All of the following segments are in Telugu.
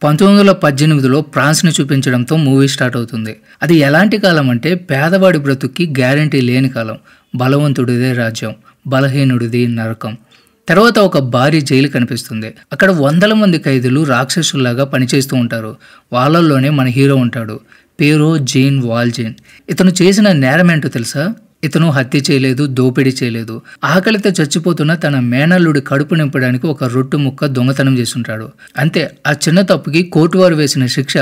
1918లో ఫ్రాన్స్‌ని చూపించడంతో మూవీ స్టార్ట్ అవుతుంది. అది ఎలాంటి కాలం అంటే పేదవాడి బ్రతుక్కి గ్యారంటీ లేని కాలం. బలవంతుడిదే రాజ్యం, బలహీనుడిది నరకం. తర్వాత ఒక భారీ జైలు కనిపిస్తుంది. అక్కడ వందల మంది ఖైదీలు రాక్షసుల్లాగా పనిచేస్తూ ఉంటారు. వాళ్ళల్లోనే మన హీరో ఉంటాడు. పేరు జీన్ వాల్జీన్. ఇతను చేసిన నేరం ఏంటో తెలుసా? ఇతను హత్య చేయలేదు, దోపిడీ చేయలేదు. ఆకలితో చచ్చిపోతున్న తన మేనల్లుడి కడుపు నింపడానికి ఒక రొట్టె ముక్క దొంగతనం చేసుంటాడు. అంతే. ఆ చిన్న తప్పుకి కోర్టు వారు వేసిన శిక్ష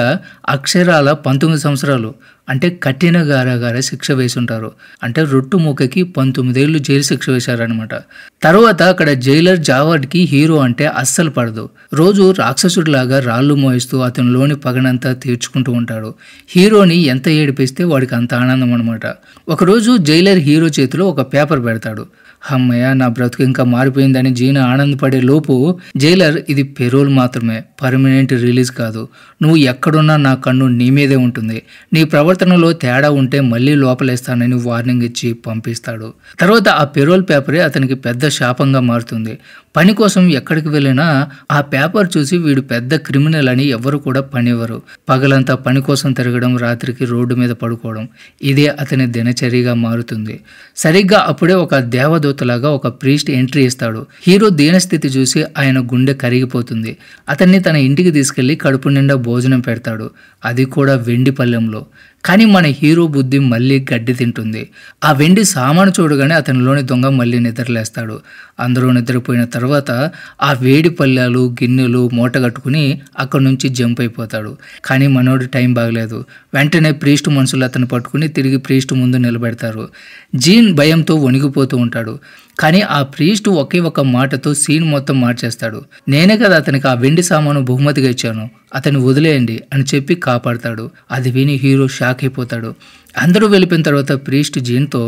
అక్షరాల 19 సంవత్సరాలు. అంటే కఠిన కారాగార శిక్ష వేసుంటారు. అంటే రొట్టు ముక్కకి 19 ఏళ్ళు జైలు శిక్ష వేశారనమాట. తర్వాత అక్కడ జైలర్ జావర్డ్కి హీరో అంటే అస్సలు పడదు. రోజు రాక్షసుడిలాగా రాళ్ళు మోయిస్తూ అతనిలోని పగనంతా తీర్చుకుంటూ ఉంటాడు. హీరోని ఎంత ఏడిపిస్తే వాడికి అంత ఆనందం అనమాట. ఒకరోజు జైలర్ హీరో చేతిలో ఒక పేపర్ పెడతాడు. అమ్మయ్య, నా బ్రతుకు ఇంకా మారిపోయిందని జీన్ ఆనందపడే లోపు జైలర్, ఇది పెరోల్ మాత్రమే, పర్మనెంట్ రిలీజ్ కాదు. నువ్వు ఎక్కడున్నా నా కన్ను నీ మీదే ఉంటుంది. నీ ప్రవర్తనలో తేడా ఉంటే మళ్ళీ లోపలేస్తానని వార్నింగ్ ఇచ్చి పంపిస్తాడు. తర్వాత ఆ పెరోల్ పేపరే అతనికి పెద్ద శాపంగా మారుతుంది. పని కోసం ఎక్కడికి వెళ్ళినా ఆ పేపర్ చూసి వీడు పెద్ద క్రిమినల్ అని ఎవరు కూడా పనివ్వరు. పగలంతా పని కోసం తిరగడం, రాత్రికి రోడ్డు మీద పడుకోవడం, ఇదే అతని దినచర్యగా మారుతుంది. సరిగ్గా అప్పుడే ఒక దేవదూతలాగా ఒక ప్రీస్ట్ ఎంట్రీ ఇస్తాడు. హీరో దీనస్థితి చూసి ఆయన గుండె కరిగిపోతుంది. అతన్ని తన ఇంటికి తీసుకెళ్లి కడుపు నిండా భోజనం పెడతాడు. అది కూడా వెండి పళ్ళెంలో. కానీ మన హీరో బుద్ధి మళ్ళీ గడ్డి తింటుంది. ఆ వెండి సామాను చూడగానే అతనిలోని దొంగ మళ్ళీ నిద్రలేస్తాడు. అందరూ నిద్రపోయిన తర్వాత ఆ వేడి పళ్ళాలు, గిన్నెలు మూటగట్టుకుని అక్కడి నుంచి జంప్ అయిపోతాడు. కానీ మనోడి టైం బాగలేదు. వెంటనే ప్రీస్ట్ మనుషులు అతను పట్టుకుని తిరిగి ప్రీస్ట్ ముందు నిలబెడతారు. జీన్ భయంతో వణిగిపోతూ ఉంటాడు. కానీ ఆ ప్రీస్ట్ ఒకే ఒక మాటతో సీన్ మొత్తం మార్చేస్తాడు. నేనే కదా అతనికి ఆ వెండి సామాను బహుమతిగా ఇచ్చాను, అతన్ని వదిలేయండి అని చెప్పి కాపాడతాడు. అది విని హీరో షాక్ అయిపోతాడు. అందరూ వెళ్ళిపోయిన తర్వాత ప్రీస్ట్ జీన్తో,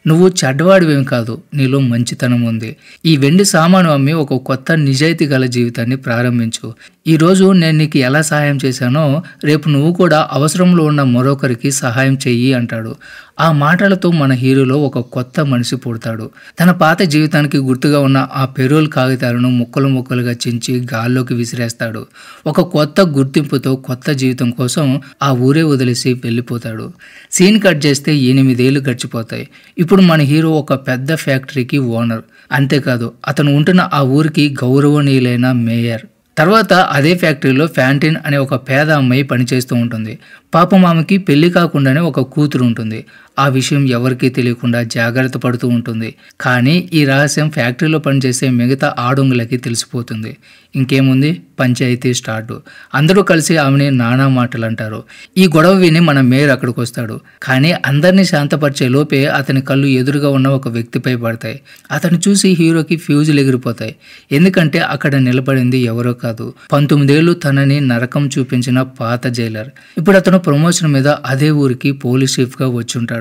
నువ్వు చెడ్డవాడివేం కాదు, నీలో మంచితనం ఉంది. ఈ వెండి సామాను అమ్మి ఒక కొత్త నిజాయితీ గల జీవితాన్ని ప్రారంభించు. ఈరోజు నేను నీకు ఎలా సహాయం చేశానో రేపు నువ్వు కూడా అవసరంలో ఉన్న మరొకరికి సహాయం చెయ్యి అంటాడు. ఆ మాటలతో మన హీరోలో ఒక కొత్త మనిషి పుడతాడు. తన పాత జీవితానికి గుర్తుగా ఉన్న ఆ పెరోల్ కాగితాలను ముక్కలు ముక్కలుగా చించి గాల్లోకి విసిరేస్తాడు. ఒక కొత్త గుర్తింపుతో కొత్త జీవితం కోసం ఆ ఊరే వదిలేసి వెళ్ళిపోతాడు. సీన్ కట్ చేస్తే 8 ఏళ్ళు గడిచిపోతాయి. ఇప్పుడు మన హీరో ఒక పెద్ద ఫ్యాక్టరీకి ఓనర్. అంతేకాదు, అతను ఉంటున్న ఆ ఊరికి గౌరవనీయులైన మేయర్. తర్వాత అదే ఫ్యాక్టరీలో ఫ్యాంటిన్ అనే ఒక పేద అమ్మాయి పనిచేస్తూ ఉంటుంది. పాపం ఆమెకి పెళ్లి కాకుండానే ఒక కూతురు ఉంటుంది. ఆ విషయం ఎవరికీ తెలియకుండా జాగ్రత్త పడుతూ ఉంటుంది. కానీ ఈ రహస్యం ఫ్యాక్టరీలో పనిచేసే మిగతా ఆడొంగులకి తెలిసిపోతుంది. ఇంకేముంది, పంచాయతీ స్టార్ట్. అందరూ కలిసి ఆమెని నానా మాటలు అంటారు. ఈ గొడవ విని మన మేయర్ అక్కడికి వస్తాడు. కానీ అందరినీ శాంతపరిచే లోపే అతని కళ్ళు ఎదురుగా ఉన్న ఒక వ్యక్తిపై పడతాయి. అతను చూసి హీరోకి ఫ్యూజులు ఎగిరిపోతాయి. ఎందుకంటే అక్కడ నిలబడింది ఎవరో కాదు, 19 ఏళ్ళు తనని నరకం చూపించిన పాత జైలర్. ఇప్పుడు అతను ప్రమోషన్ మీద అదే ఊరికి పోలీస్ చీఫ్ గా వచ్చుంటాడు.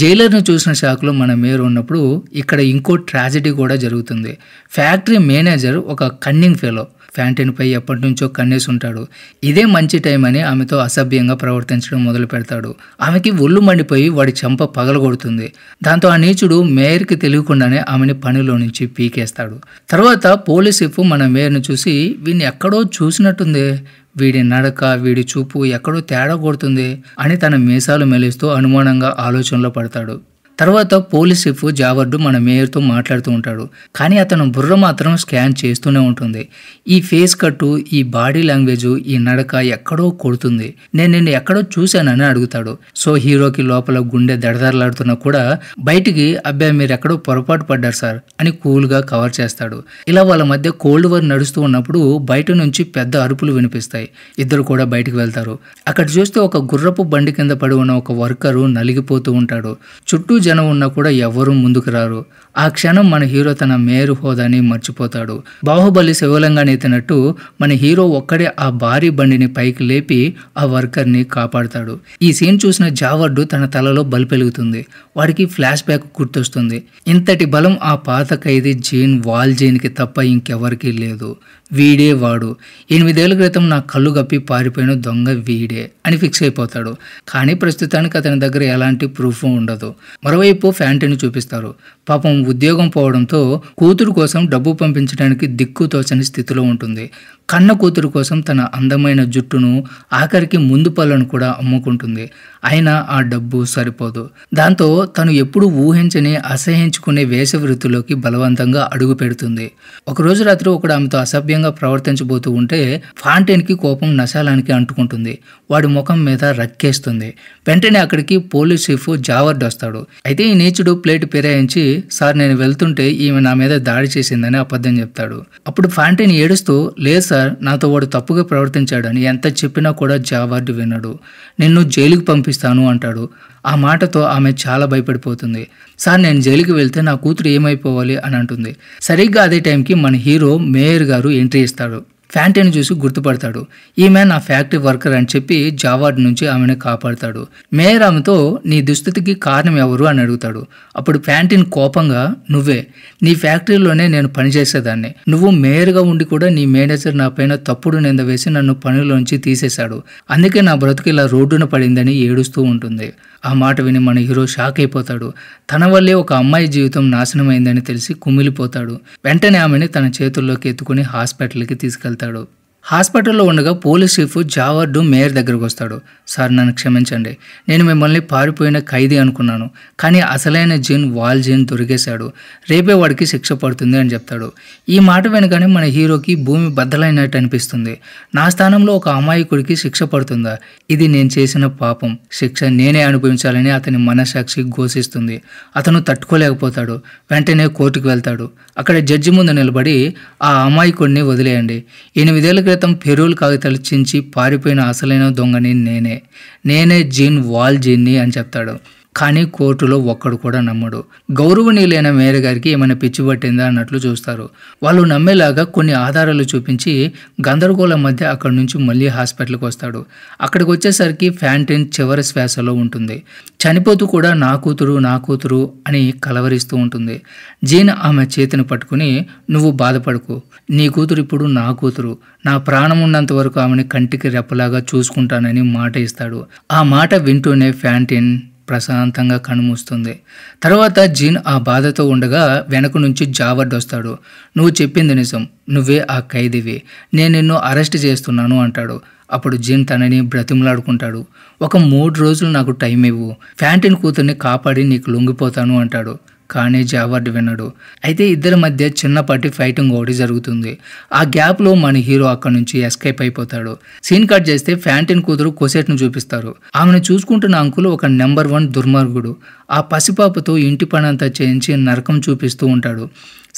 జైలర్ని చూసిన షాక్లో మన మేయర్ ఉన్నప్పుడు ఇక్కడ ఇంకో ట్రాజెడీ కూడా జరుగుతుంది. ఫ్యాక్టరీ మేనేజర్ ఒక కన్నింగ్ ఫెలో. ఫ్యాంటిన్ పై ఎప్పటి నుంచో కన్నేసి ఉంటాడు. ఇదే మంచి టైం అని ఆమెతో అసభ్యంగా ప్రవర్తించడం మొదలు పెడతాడు. ఆమెకి ఒళ్ళు మండిపోయి వాడి చెంప పగలగొడుతుంది. దాంతో ఆ నీచుడు మేయర్కి తెలియకుండానే ఆమెని పనిలో నుంచి పీకేస్తాడు. తర్వాత పోలీస్ చీఫ్ మన మేయర్ని చూసి, వీడిని ఎక్కడో చూసినట్టుందే, వీడి నడక, వీడి చూపు ఎక్కడో తేడా కొడుతుంది అని తన మీసాలు మెలిస్తూ అనుమానంగా ఆలోచనలో పడతాడు. తర్వాత పోలీస్ చీఫ్ జావర్డ్ మన మేయర్తో మాట్లాడుతూ ఉంటాడు. కానీ అతను బుర్ర మాత్రం స్కాన్ చేస్తూనే ఉంటుంది. ఈ ఫేస్ కట్టు, ఈ బాడీ లాంగ్వేజ్, ఈ నడక ఎక్కడో కొడుతుంది, నేను నిన్ను ఎక్కడో చూశానని అడుగుతాడు. సో హీరోకి లోపల గుండె దడదరలాడుతున్నా కూడా బయటికి, అబ్బాయి మీరు ఎక్కడో పొరపాటు పడ్డారు సార్ అని కూల్గా కవర్ చేస్తాడు. ఇలా వాళ్ళ మధ్య కోల్డ్ వార్ నడుస్తూ ఉన్నప్పుడు బయట నుంచి పెద్ద అరుపులు వినిపిస్తాయి. ఇద్దరు కూడా బయటికి వెళ్తారు. అక్కడ చూస్తే ఒక గుర్రపు బండి కింద పడి ఉన్న ఒక వర్కరు నలిగిపోతూ ఉంటాడు. చుట్టూ జనం ఉన్నా కూడా ఎవరూ ముందుకు రారు. ఆ క్షణం మన హీరో తన మేయర్ హోదాని మర్చిపోతాడు. బాహుబలి శివలింగాన్ని ఎత్తినట్టు మన హీరో ఒక్కడే ఆ భారీ బండిని పైకి లేపి ఆ వర్కర్ని కాపాడుతాడు. ఈ సీన్ చూసిన జావర్డ్ తన తలలో బలిపెలుగుతుంది. వాడికి ఫ్లాష్ బ్యాక్ గుర్తొస్తుంది. ఇంతటి బలం ఆ పాత ఖైదీ జీన్ వాల్జీన్కి తప్ప ఇంకెవరికీ లేదు. వీడే వాడు. 8 ఏళ్ల క్రితం నా కళ్ళు గప్పి పారిపోయిన దొంగ వీడే అని ఫిక్స్ అయిపోతాడు. కానీ ప్రస్తుతానికి అతని దగ్గర ఎలాంటి ప్రూఫ్ ఉండదు. మరోవైపు ఫ్యాంటిని చూపిస్తారు. పాపం ఉద్యోగం పోవడంతో కూతురు కోసం డబ్బు పంపించడానికి దిక్కు తోచని స్థితిలో ఉంటుంది. కన్న కూతురు కోసం తన అందమైన జుట్టును, ఆఖరికి ముందు పళ్ళను కూడా అమ్ముకుంటుంది. అయినా ఆ డబ్బు సరిపోదు. దాంతో తను ఎప్పుడు ఊహించని, అసహ్యించుకునే వేషవృత్తిలోకి బలవంతంగా అడుగు పెడుతుంది. ఒకరోజు రాత్రి ఒకడు ఆమెతో అసభ్యంగా ప్రవర్తించబోతూ ఉంటే ఫాంటైన్కి కోపం నశాలానికి అంటుకుంటుంది. వాడి ముఖం మీద రక్కేస్తుంది. వెంటనే అక్కడికి పోలీస్ చీఫ్ జావర్డ్ వస్తాడు. అయితే ఈ నీచుడు ప్లేట్ ఫిరాయించి, సార్ నేను వెళ్తుంటే ఈమె నా మీద దాడి చేసిందని అబద్ధం చెప్తాడు. అప్పుడు ఫాంటైన్ ఏడుస్తూ, లేదు సార్, నాతో వాడు తప్పుగా ప్రవర్తించాడని ఎంత చెప్పినా కూడా జావర్డ్ వినడు. నిన్ను జైలుకి పంపిస్తాను అంటాడు. ఆ మాటతో ఆమె చాలా భయపడిపోతుంది. సార్ నేను జైలుకి వెళ్తే నా కూతురు ఏమైపోవాలి అని అంటుంది. సరిగ్గా అదే టైంకి మన హీరో మేయర్ గారు ఎంట్రీ ఇస్తాడు. ఫ్యాంటైన్ చూసి గుర్తుపడతాడు. ఈమె నా ఫ్యాక్టరీ వర్కర్ అని చెప్పి జావార్డ్ నుంచి ఆమెను కాపాడతాడు. మేయర్ ఆమెతో నీ దుస్థితికి కారణం ఎవరు అని అడుగుతాడు. అప్పుడు ఫ్యాంటైన్ కోపంగా, నువ్వే, నీ ఫ్యాక్టరీలోనే నేను పనిచేసేదాన్ని. నువ్వు మేయర్గా ఉండి కూడా నీ మేనేజర్ నా పైన తప్పుడు నింద వేసి నన్ను పనిలోంచి తీసేశాడు. అందుకే నా బ్రతుకు ఇలా రోడ్డున పడిందని ఏడుస్తూ ఉంటుంది. ఆ మాట విని మన హీరో షాక్ అయిపోతాడు. తన వల్లే ఒక అమ్మాయి జీవితం నాశనమైందని తెలిసి కుమిలిపోతాడు. వెంటనే ఆమెని తన చేతుల్లోకి ఎత్తుకుని హాస్పిటల్కి తీసుకెళ్తాడు. హాస్పిటల్లో ఉండగా పోలీస్ చీఫ్ జావర్డ్ మేయర్ దగ్గరకు వస్తాడు. సార్ నన్ను క్షమించండి, నేను మిమ్మల్ని పారిపోయిన ఖైదీ అనుకున్నాను, కానీ అసలైన జీన్ వాల్జీన్ దొరికేశాడు. రేపే వాడికి శిక్ష పడుతుంది అని చెప్తాడు. ఈ మాట వినగానే మన హీరోకి భూమి బద్దలైనట్టు అనిపిస్తుంది. నా స్థానంలో ఒక అమాయకుడికి శిక్ష పడుతుందా? ఇది నేను చేసిన పాపం, శిక్ష నేనే అనుభవించాలని అతని మనసాక్షి ఘోషిస్తుంది. అతను తట్టుకోలేకపోతాడు. వెంటనే కోర్టుకు వెళ్తాడు. అక్కడ జడ్జి ముందు నిలబడి, ఆ అమాయకుడిని వదిలేయండి, 8 ఏళ్ల క్రితం పెరూల్ కాగితాలు చించి పారిపోయిన అసలైన దొంగని నేనే జీన్ వాల్జీన్ని అని చెప్తాడు. కానీ కోర్టులో ఒక్కడు కూడా నమ్మడు. గౌరవనీయులైన మేయర్ గారికి ఏమైనా పిచ్చి పట్టిందా అన్నట్లు చూస్తారు. వాళ్ళు నమ్మేలాగా కొన్ని ఆధారాలు చూపించి గందరగోళం మధ్య అక్కడి నుంచి మళ్ళీ హాస్పిటల్కి వస్తాడు. అక్కడికి వచ్చేసరికి ఫ్యాంటైన్ చివరి శ్వాసలో ఉంటుంది. చనిపోతూ కూడా నా కూతురు అని కలవరిస్తూ ఉంటుంది. జీన్ ఆమె చేతిని పట్టుకుని, నువ్వు బాధపడకు, నీ కూతురు ఇప్పుడు నా కూతురు, నా ప్రాణం ఉన్నంత వరకు ఆమెని కంటికి రెప్పలాగా చూసుకుంటానని మాట ఇస్తాడు. ఆ మాట వింటూనే ఫ్యాంటైన్ ప్రశాంతంగా కనుమూస్తుంది. తర్వాత జీన్ ఆ బాధతో ఉండగా వెనక నుంచి జావర్డ్ వస్తాడు. నువ్వు చెప్పింది నిజం, నువ్వే ఆ ఖైదీవి, నేను నిన్ను అరెస్ట్ చేస్తున్నాను అంటాడు. అప్పుడు జీన్ తనని బ్రతిమలాడుకుంటాడు. ఒక 3 రోజులు నాకు టైం ఇవ్వు, ఫ్యాంటైన్ కూతుర్ని కాపాడి నీకు లొంగిపోతాను అంటాడు. కానీ జావర్డ్ వినడు. అయితే ఇద్దరి మధ్య చిన్నపాటి ఫైటింగ్ ఒకటి జరుగుతుంది. ఆ గ్యాప్లో మన హీరో అక్కడి నుంచి ఎస్కేప్ అయిపోతాడు. సీన్ కట్ చేస్తే ఫ్యాంటైన్ కూతురు కొసెట్ను చూపిస్తారు. ఆమెను చూసుకుంటున్న అంకుల్ ఒక నెంబర్ 1 దుర్మార్గుడు. ఆ పసిపాపతో ఇంటి పని అంతా చేయించి నరకం చూపిస్తూ ఉంటాడు.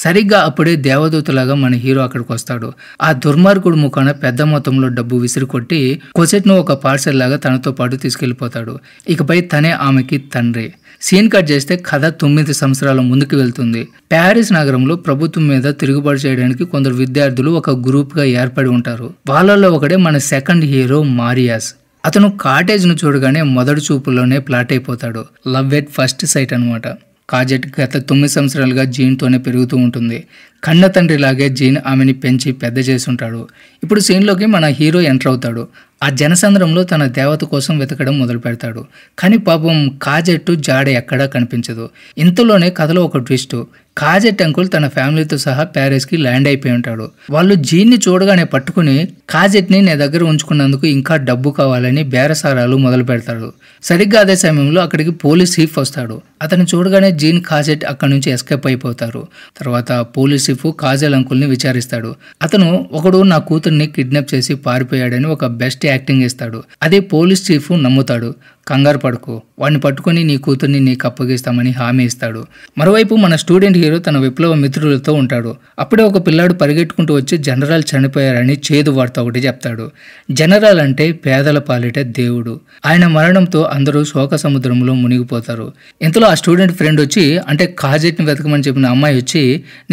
సరిగ్గా అప్పుడే దేవదూతలాగా మన హీరో అక్కడికి వస్తాడు. ఆ దుర్మార్గుడు ముఖాన పెద్ద మొత్తంలో డబ్బు విసిరికొట్టి కొసెట్ను ఒక పార్సెల్ లాగా తనతో పాటు తీసుకెళ్లిపోతాడు. ఇకపై తనే ఆమెకి తండ్రి. సీన్ కట్ చేస్తే కథ 9 సంవత్సరాల ముందుకు వెళ్తుంది. ప్యారిస్ నగరంలో ప్రభుత్వం మీద తిరుగుబాటు చేయడానికి కొందరు విద్యార్థులు ఒక గ్రూప్గా ఏర్పడి ఉంటారు. వాళ్ళలో ఒకడే మన సెకండ్ హీరో మారియాస్. అతను కాటేజ్ను చూడగానే మొదటి చూపులోనే ప్లాట్ అయిపోతాడు. లవ్ ఎట్ ఫస్ట్ సైట్ అనమాట. కాజెట్ గత 9 సంవత్సరాలుగా జీన్తోనే పెరుగుతూ ఉంటుంది. కన్న తండ్రిలాగే జీన్ ఆమెని పెంచి పెద్ద చేసి ఉంటాడు. ఇప్పుడు సీన్లోకి మన హీరో ఎంటర్ అవుతాడు. ఆ జనసంద్రంలో తన దేవత కోసం వెతకడం మొదలు పెడతాడు. కానీ పాపం కాజెట్టు జాడ ఎక్కడా కనిపించదు. ఇంతలోనే కథలో ఒక ట్విస్ట్. కాజెట్ అంకుల్ తన ఫ్యామిలీతో సహా ప్యారిస్కి ల్యాండ్ అయిపోయి ఉంటాడు. వాళ్ళు జీన్ని చూడగానే పట్టుకుని కాజెట్ని నీ దగ్గర ఉంచుకున్నందుకు ఇంకా డబ్బు కావాలని బేరసారాలు మొదలు పెడతాడు. సరిగ్గా అదే సమయంలో అక్కడికి పోలీస్ చీఫ్ వస్తాడు. అతను చూడగానే జీన్ కాజెట్ అక్కడి నుంచి ఎస్కేప్ అయిపోతారు. తర్వాత పోలీస్ చీఫ్ కాజల్ అంకుల్ని విచారిస్తాడు. అతను ఒకడు నా కూతుర్ని కిడ్నాప్ చేసి పారిపోయాడని ఒక బెస్ట్ యాక్టింగ్ ఇస్తాడు. అదే పోలీస్ చీఫ్ నమ్ముతాడు. కంగారు పడుకో, వాడిని పట్టుకుని నీ కూతుర్ని నీకు అప్పగిస్తామని హామీ ఇస్తాడు. మరోవైపు మన స్టూడెంట్ హీరో తన విప్లవ మిత్రులతో ఉంటాడు. అప్పుడే ఒక పిల్లాడు పరిగెట్టుకుంటూ వచ్చి జనరల్ చనిపోయారని చేదు వార్త ఒకటి చెప్తాడు. జనరల్ అంటే పేదల పాలిట దేవుడు. ఆయన మరణంతో అందరూ శోక సముద్రంలో మునిగిపోతారు. ఇంతలో ఆ స్టూడెంట్ ఫ్రెండ్ వచ్చి, అంటే కాజెట్ని వెతకమని చెప్పిన అమ్మాయి వచ్చి,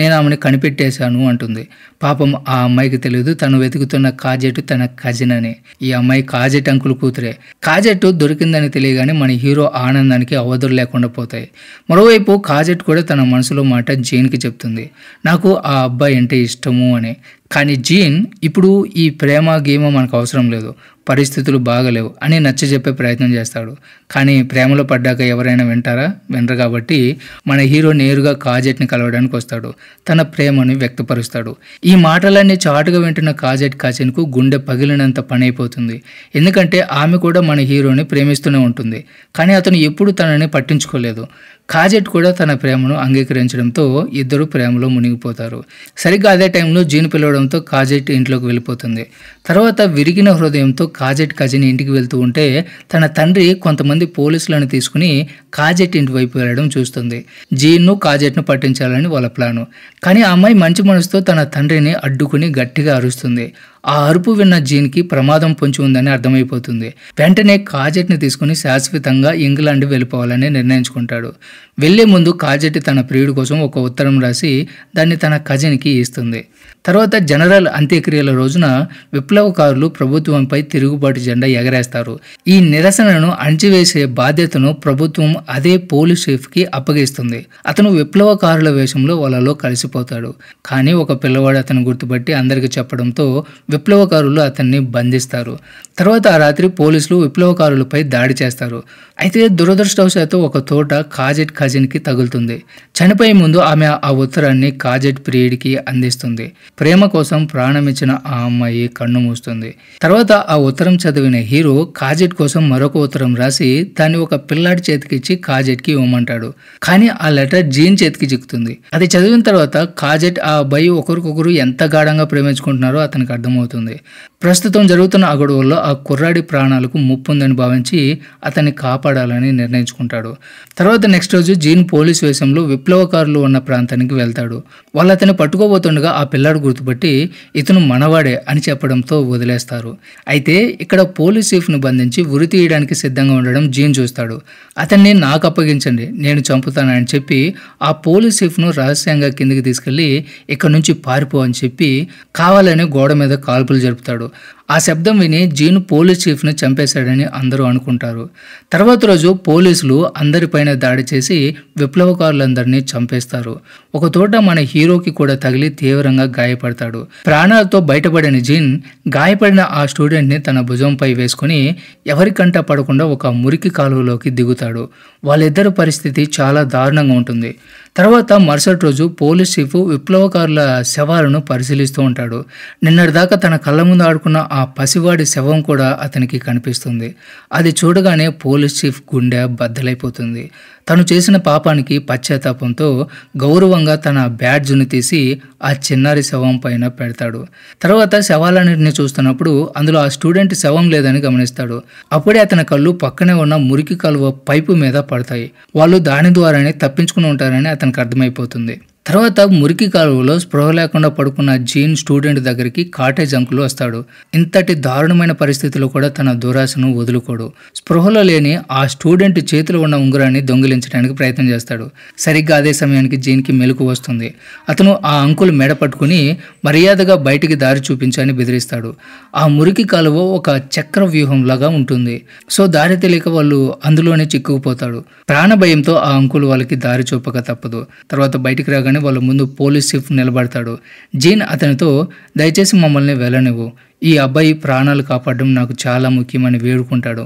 నేను ఆమెను కనిపెట్టేశాను అంటుంది. పాపం ఆ అమ్మాయికి తెలియదు తను వెతుకుతున్న కాజెట్ తన కజిన్ అని. ఈ అమ్మాయి కాజెట్ అంకుల్ కూతురే. కాజెట్ దొరికిందని తెలియగానే మన హీరో ఆనందానికి అవధులు లేకుండా పోతాయి. మరోవైపు కాజెట్ కూడా తన మనసులో మాట జీన్కి చెప్తుంది, నాకు ఆ అబ్బాయి అంటే ఇష్టము అని. కానీ జీన్ ఇప్పుడు ఈ ప్రేమ గీమ మనకు అవసరం లేదు, పరిస్థితులు బాగలేవు అని నచ్చజెప్పే ప్రయత్నం చేస్తాడు. కానీ ప్రేమలో పడ్డాక ఎవరైనా వింటారా? వినరు. కాబట్టి మన హీరో నేరుగా కాజెట్ని కలవడానికి వస్తాడు, తన ప్రేమను వ్యక్తపరుస్తాడు. ఈ మాటలన్నీ చాటుగా వింటున్న కాజెట్ కాచెన్కు గుండె పగిలినంత పని అయిపోతుంది. ఎందుకంటే ఆమె కూడా మన హీరోని ప్రేమిస్తూనే ఉంటుంది, కానీ అతను ఎప్పుడు తనని పట్టించుకోలేదు. కాజెట్ కూడా తన ప్రేమను అంగీకరించడంతో ఇద్దరు ప్రేమలో మునిగిపోతారు. సరిగ్గా అదే టైంలో జీన్ పిలవడంతో కాజెట్ ఇంట్లోకి వెళ్ళిపోతుంది. తర్వాత విరిగిన హృదయంతో కాజెట్ కజిన్ ఇంటికి వెళ్తూ ఉంటే తన తండ్రి కొంతమంది పోలీసులను తీసుకుని కాజెట్ ఇంటి వైపు వెళ్ళడం చూస్తుంది. జీన్ను కాజెట్ను పట్టించాలని వాళ్ళ ప్లాను. కానీ ఆ అమ్మాయి మంచి మనసుతో తన తండ్రిని అడ్డుకుని గట్టిగా అరుస్తుంది. ఆ అరుపు విన్న జీన్కి ప్రమాదం పొంచి ఉందని అర్థమైపోతుంది. వెంటనే కాజెట్ని తీసుకుని శాశ్వతంగా ఇంగ్లాండ్ వెళ్ళిపోవాలని నిర్ణయించుకుంటాడు. వెళ్లే ముందు కాజెట్ తన ప్రియుడి కోసం ఒక ఉత్తరం రాసి దాన్ని తన కజిన్కి ఇస్తుంది. తర్వాత జనరల్ అంత్యక్రియల రోజున విప్లవకారులు ప్రభుత్వంపై తిరుగుబాటు జెండా ఎగరేస్తారు. ఈ నిరసనను అణచివేసే బాధ్యతను ప్రభుత్వం అదే పోలీస్ చీఫ్కి అప్పగిస్తుంది. అతను విప్లవకారుల వేషంలో వాళ్ళలో కలిసిపోతాడు. కానీ ఒక పిల్లవాడు అతను గుర్తుపట్టి అందరికి చెప్పడంతో విప్లవకారులు అతన్ని బంధిస్తారు. తర్వాత ఆ రాత్రి పోలీసులు విప్లవకారులపై దాడి చేస్తారు. అయితే దురదృష్టవశాత్తు ఒక తోట కాజెట్ కజిన్కి తగులుతుంది. చనిపోయే ముందు ఆమె ఆ ఉత్తరాన్ని కాజెట్ ప్రియుడికి అందిస్తుంది. ప్రేమ కోసం ప్రాణమిచ్చిన ఆ అమ్మాయి కన్ను మూస్తుంది. తర్వాత ఆ ఉత్తరం చదివిన హీరో కాజెట్ కోసం మరొక ఉత్తరం రాసి దాన్ని ఒక పిల్లాడి చేతికిచ్చి కాజెట్కి ఇవ్వమంటాడు. కానీ ఆ లెటర్ జీన్ చేతికి చిక్కుతుంది. అది చదివిన తర్వాత కాజెట్ ఆ అబ్బాయి ఒకరికొకరు ఎంత గాఢంగా ప్రేమించుకుంటున్నారో అతనికి అర్థమవుతుంది. ప్రస్తుతం జరుగుతున్న ఆ గొడవల్లో ఆ కుర్రాడి ప్రాణాలకు ముప్పు ఉందని భావించి అతన్ని కాపాడాలని నిర్ణయించుకుంటాడు. తర్వాత నెక్స్ట్ రోజు జీన్ పోలీస్ వేషంలో విప్లవకారులు ఉన్న ప్రాంతానికి వెళ్తాడు. వాళ్ళు అతన్ని పట్టుకోబోతుండగా ఆ పిల్లాడు గుర్తుపట్టి ఇతను మనవాడే అని చెప్పడంతో వదిలేస్తారు. అయితే ఇక్కడ పోలీస్ చీఫ్ను బంధించి ఉరి తీయడానికి సిద్ధంగా ఉండడం జీన్ చూస్తాడు. అతన్ని నాకు అప్పగించండి, నేను చంపుతానని చెప్పి ఆ పోలీస్ చీఫ్ను రహస్యంగా కిందికి తీసుకెళ్లి ఇక్కడి నుంచి పారిపో అని చెప్పి కావాలని గోడ మీద కాల్పులు జరుపుతాడు. ఆ శబ్దం విని జీన్ పోలీస్ చీఫ్ను చంపేశాడని అందరూ అనుకుంటారు. తర్వాత రోజు పోలీసులు అందరిపైన దాడి చేసి విప్లవకారులందరినీ చంపేస్తారు. ఒక తోట మన హీరోకి కూడా తగిలి తీవ్రంగా గాయపడతాడు. ప్రాణాలతో బయటపడిన జీన్ గాయపడిన ఆ స్టూడెంట్ని తన భుజంపై వేసుకుని ఎవరికంట పడకుండా ఒక మురికి కాలువలోకి దిగుతాడు. వాళ్ళిద్దరి పరిస్థితి చాలా దారుణంగా ఉంటుంది. తర్వాత మరుసటి రోజు పోలీస్ చీఫ్ విప్లవకారుల శవాలను పరిశీలిస్తూ ఉంటాడు. నిన్నటిదాకా తన కళ్ళ ముందు ఆడుకున్న ఆ పసివాడి శవం కూడా అతనికి కనిపిస్తుంది. అది చూడగానే పోలీస్ చీఫ్ గుండె బద్దలైపోతుంది. తను చేసిన పాపానికి పశ్చాత్తాపంతో గౌరవంగా తన బ్యాడ్జ్ను తీసి ఆ చిన్నారి శవం పైన పెడతాడు. తర్వాత శవాలన్నింటినీ చూస్తున్నప్పుడు అందులో ఆ స్టూడెంట్ శవం లేదని గమనిస్తాడు. అప్పుడే అతని కళ్ళు పక్కనే ఉన్న మురికి కాలువ పైపు మీద పడతాయి. వాళ్ళు దాని ద్వారానే తప్పించుకుని ఉంటారని అతనికి అర్థమైపోతుంది. తర్వాత మురికి కాలువలో స్పృహ లేకుండా పడుకున్న జీన్ స్టూడెంట్ దగ్గరికి కాటేజ్ అంకుల్ వస్తాడు. ఇంతటి దారుణమైన పరిస్థితిలో కూడా తన దురాశను వదులుకోడు. స్పృహలో లేని ఆ స్టూడెంట్ చేతిలో ఉన్న ఉంగరాన్ని దొంగిలించడానికి ప్రయత్నం చేస్తాడు. సరిగ్గా అదే సమయానికి జీన్కి మెలకు వస్తుంది. అతను ఆ అంకుల్ మెడ పట్టుకుని మర్యాదగా బయటికి దారి చూపించని బెదిరిస్తాడు. ఆ మురికి కాలువ ఒక చక్ర వ్యూహంలాగా ఉంటుంది. సో దారి తెలియక వాళ్ళు అందులోనే చిక్కుకుపోతాడు. ప్రాణభయంతో ఆ అంకుల్ వాళ్ళకి దారి చూపక తప్పదు. తర్వాత బయటికి రాగానే వాళ్ళ ముందు పోలీస్ చీఫ్ నిలబడతాడు. జీన్ అతనితో దయచేసి మమ్మల్ని వెళ్ళనివ్వు, ఈ అబ్బాయి ప్రాణాలు కాపాడడం నాకు చాలా ముఖ్యమని వేడుకుంటాడు.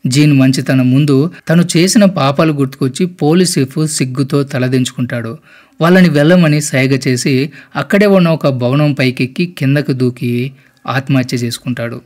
జీన్ మంచితనం ముందు తను చేసిన పాపాలు గుర్తుకొచ్చి పోలీస్ చీఫ్ సిగ్గుతో తలదించుకుంటాడు. వాళ్ళని వెళ్ళమని సైగ చేసి అక్కడే ఉన్న ఒక భవనం పైకెక్కి కిందకు దూకి ఆత్మహత్య చేసుకుంటాడు.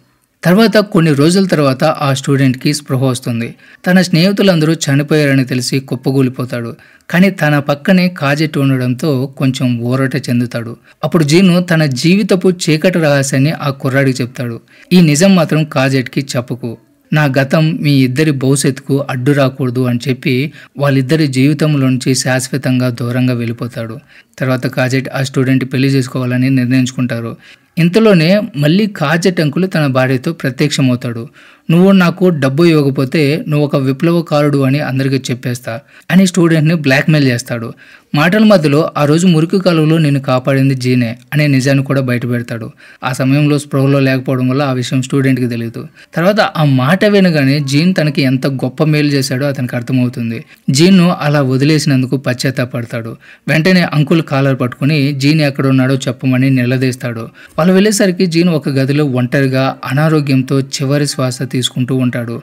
తర్వాత కొన్ని రోజుల తర్వాత ఆ స్టూడెంట్కి స్పృహ వస్తుంది. తన స్నేహితులందరూ చనిపోయారని తెలిసి కుప్పగూలిపోతాడు. కానీ తన పక్కనే కాజెట్ ఉండడంతో కొంచెం ఊరట చెందుతాడు. అప్పుడు జీను తన జీవితపు చీకటి రహస్యాన్ని ఆ కుర్రాడికి చెప్తాడు. ఈ నిజం మాత్రం కాజెట్కి చెప్పకు, నా గతం మీ ఇద్దరి భవిష్యత్తుకు అడ్డు రాకూడదు అని చెప్పి వాళ్ళిద్దరి జీవితంలోంచి శాశ్వతంగా దూరంగా వెళ్ళిపోతాడు. తర్వాత కాజెట్ ఆ స్టూడెంట్ పెళ్లి చేసుకోవాలని నిర్ణయించుకుంటారు. ఇంతలోనే మళ్ళీ కాజెట్ అంకుల్ తన భార్యతో ప్రత్యక్షమవుతాడు. నువ్వు నాకు డబ్బు ఇవ్వకపోతే నువ్వు ఒక విప్లవకారుడు అని అందరికీ చెప్పేస్తా అని స్టూడెంట్ని బ్లాక్మెయిల్ చేస్తాడు. మాటల మధ్యలో ఆ రోజు మురికి కాలువలో నిన్ను కాపాడింది జీనే అనే నిజాన్ని కూడా బయట పెడతాడు. ఆ సమయంలో స్పృహలో లేకపోవడం వల్ల ఆ విషయం స్టూడెంట్కి తెలియదు. తర్వాత ఆ మాట వినగానే జీన్ తనకి ఎంత గొప్ప మేలు చేశాడో అతనికి అర్థమవుతుంది. జీన్ను అలా వదిలేసినందుకు పశ్చాత్తాపడతాడు. వెంటనే అంకుల్ కాలర్ పట్టుకుని జీన్ ఎక్కడున్నాడో చెప్పమని నిలదీస్తాడు. వాళ్ళు వెళ్ళేసరికి జీన్ ఒక గదిలో ఒంటరిగా అనారోగ్యంతో చివరి శ్వాస తీసుకుంటూ ఉంటాడు.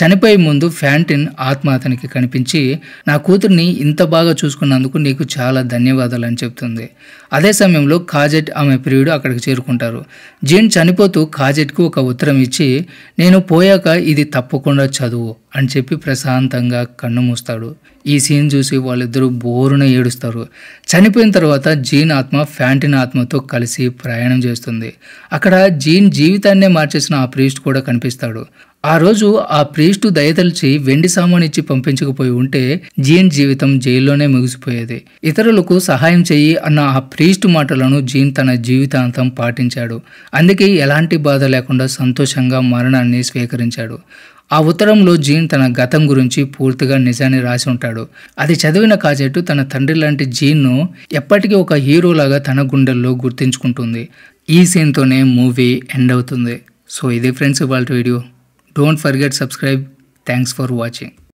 చనిపోయే ముందు ఫ్యాంటిన్ ఆత్మ అతనికి కనిపించి నా కూతుర్ని ఇంత బాగా చూసుకున్నందుకు నీకు చాలా ధన్యవాదాలు అని చెప్తుంది. అదే సమయంలో కాజెట్ ఆమె ప్రియుడు అక్కడికి చేరుకుంటారు. జీన్ చనిపోతూ కాజెట్కు ఒక ఉత్తరం ఇచ్చి నేను పోయాక ఇది తప్పకుండా చదువు అని చెప్పి ప్రశాంతంగా కన్ను మూస్తాడు. ఈ సీన్ చూసి వాళ్ళిద్దరూ బోరున ఏడుస్తారు. చనిపోయిన తర్వాత జీన్ ఆత్మ ఫ్యాంటిన్ ఆత్మతో కలిసి ప్రయాణం చేస్తుంది. అక్కడ జీన్ జీవితాన్నే మార్చేసిన ఆ ప్రీస్ట్ కూడా కనిపిస్తాడు. ఆ రోజు ఆ ప్రీస్టు దయతలిచి వెండి సామాను ఇచ్చి పంపించకపోయి ఉంటే జీన్ జీవితం జైల్లోనే ముగిసిపోయేది. ఇతరులకు సహాయం చెయ్యి అన్న ఆ ప్రీస్టు మాటలను జీన్ తన జీవితాంతం పాటించాడు. అందుకే ఎలాంటి బాధ లేకుండా సంతోషంగా మరణాన్ని స్వీకరించాడు. ఆ ఉత్తరంలో జీన్ తన గతం గురించి పూర్తిగా నిజాన్ని రాసి ఉంటాడు. అది చదివిన కాజెట్ తన తండ్రి లాంటి జీన్ను ఎప్పటికీ ఒక హీరోలాగా తన గుండెల్లో గుర్తించుకుంటుంది. ఈ సీన్తోనే మూవీ ఎండ్ అవుతుంది. సో ఇది ఫ్రెండ్స్ ఇవాళ video. Don't forget subscribe. Thanks for watching.